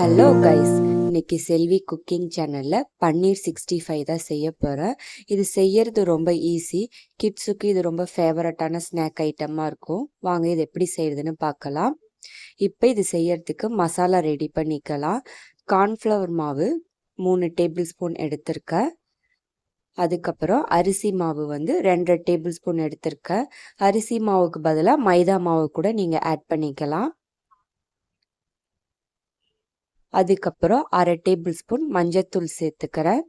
Hello guys, இன்னைக்கு செல்வி cooking சேனலில் பன்னீர் 65 தான் செய்ய போகிறேன். இது செய்யறது ரொம்ப ஈஸி. கிட்ஸுக்கு இது ரொம்ப ஃபேவரட்டான ஸ்நாக் ஐட்டமாக இருக்கும். வாங்க இது எப்படி செய்யறதுன்னு பார்க்கலாம். இப்போ இது செய்யறதுக்கு மசாலா ரெடி பண்ணிக்கலாம். கார்ன்ஃப்ளவர் மாவு 3 டேபிள் ஸ்பூன் எடுத்திருக்கேன். அதுக்கப்புறம் அரிசி மாவு 2 டேபிள் ஸ்பூன் எடுத்திருக்கேன். அரிசி மாவுக்கு பதிலாக மைதா மாவு கூட நீங்கள் ஆட் பண்ணிக்கலாம். அதுக்கப்புறம் அரை டேபிள் ஸ்பூன் மஞ்சத்தூள் சேர்த்துக்கிறேன்.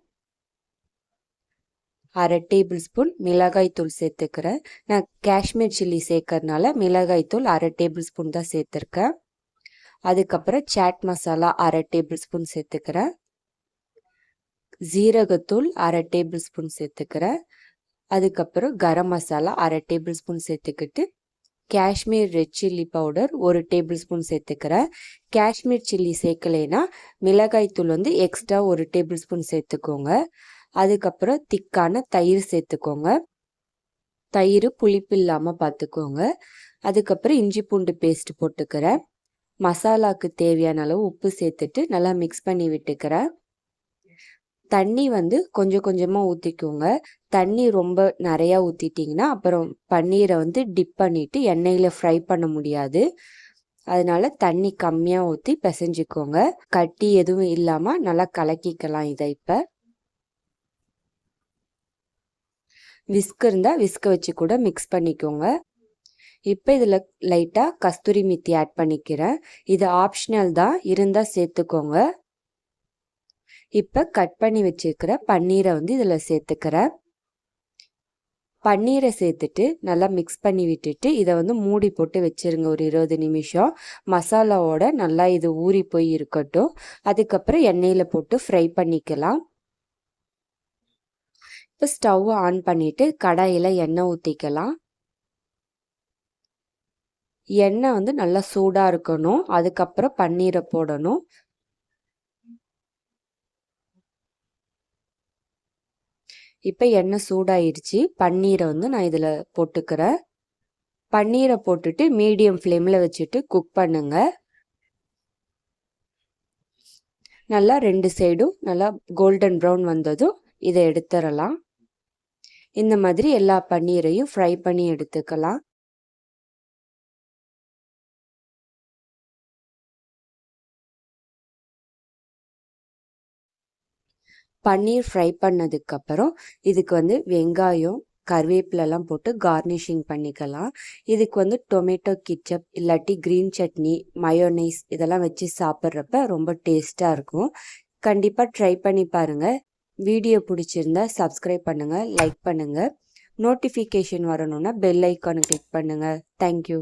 அரை டேபிள் ஸ்பூன் மிளகாய் தூள் சேர்த்துக்கிறேன். நான் காஷ்மீர் சில்லி சேர்க்கறதுனால மிளகாய் தூள் அரை டேபிள் ஸ்பூன் தான் சேர்த்துருக்கேன். அதுக்கப்புறம் சாட் மசாலா அரை டேபிள் ஸ்பூன் சேர்த்துக்கிறேன். ஜீரகத்தூள் அரை டேபிள் ஸ்பூன் சேர்த்துக்கிறேன். அதுக்கப்புறம் கரம் மசாலா அரை டேபிள் ஸ்பூன் சேர்த்துக்கிட்டு Kashmir red chilli powder 1 table spoon சேர்த்துக்கிறேன். காஷ்மீர் சில்லி சேர்க்கலைன்னா மிளகாய் தூள் எக்ஸ்ட்ரா 1 டேபிள் ஸ்பூன் சேர்த்துக்கோங்க. அதுக்கப்புறம் திக்கான தயிர் சேர்த்துக்கோங்க. தயிர் புளிப்பு இல்லாமல் பார்த்துக்கோங்க. அதுக்கப்புறம் இஞ்சி பூண்டு பேஸ்ட் போட்டுக்கிறேன். மசாலாவுக்கு தேவையான அளவு உப்பு சேர்த்துட்டு நல்லா மிக்ஸ் பண்ணி விட்டுக்கிறேன். தண்ணி கொஞ்சம் கொஞ்சமாக ஊற்றிக்கோங்க. தண்ணி ரொம்ப நிறையா ஊற்றிட்டிங்கன்னா அப்புறம் பன்னீரை டிப் பண்ணிவிட்டு எண்ணெயில் ஃப்ரை பண்ண முடியாது. அதனால தண்ணி கம்மியாக ஊற்றி பிசைஞ்சிக்கோங்க. கட்டி எதுவும் இல்லாமல் நல்லா கலக்கிக்கலாம். இதை இப்போ விஸ்க் இருந்தால் விஸ்க வச்சு கூட மிக்ஸ் பண்ணிக்கோங்க. இப்போ இதில் லைட்டாக கஸ்தூரி மெத்தி ஆட் பண்ணிக்கிறேன். இது ஆப்ஷனல் தான், இருந்தால் சேர்த்துக்கோங்க. இப்போ கட் பண்ணி வச்சுருக்கிற பன்னீரை இதில் சேர்த்துக்கிறேன். பன்னீரை சேர்த்துட்டு நல்லா மிக்ஸ் பண்ணி விட்டுட்டு இதை மூடி போட்டு வச்சுருங்க ஒரு 20 நிமிஷம். மசாலாவோட நல்லா இது ஊறி போய் இருக்கட்டும். அதுக்கப்புறம் எண்ணெயில் போட்டு ஃப்ரை பண்ணிக்கலாம். இப்போ ஸ்டவ் ஆன் பண்ணிவிட்டு கடாயில் எண்ணெய் ஊற்றிக்கலாம். எண்ணெய் நல்லா சூடாக இருக்கணும். அதுக்கப்புறம் பன்னீரை போடணும். இப்போ எண்ணெய் சூடாயிடுச்சு. பன்னீரை நான் இதில் போட்டுக்கிறேன். பன்னீரை போட்டுட்டு மீடியம் ஃப்ளேமில் வச்சுட்டு குக் பண்ணுங்க. நல்லா 2 சைடும் நல்லா கோல்டன் ப்ரௌன் வந்ததும் இதை எடுத்துடலாம். இந்த மாதிரி எல்லா பன்னீரையும் ஃப்ரை பண்ணி எடுத்துக்கலாம். பன்னீர் ஃப்ரை பண்ணதுக்கப்புறம் இதுக்கு வெங்காயம் கருவேப்பிலெல்லாம் போட்டு கார்னிஷிங் பண்ணிக்கலாம். இதுக்கு டொமேட்டோ கிச்சப் இல்லாட்டி க்ரீன் சட்னி மயோனைஸ் இதெல்லாம் வச்சு சாப்பிட்றப்ப ரொம்ப டேஸ்ட்டாக இருக்கும். கண்டிப்பாக ட்ரை பண்ணி பாருங்கள். வீடியோ பிடிச்சிருந்தா சப்ஸ்கிரைப் பண்ணுங்கள், லைக் பண்ணுங்கள். நோட்டிஃபிகேஷன் வரணுன்னா பெல் ஐக்கானை கிளிக் பண்ணுங்கள். தேங்க்யூ.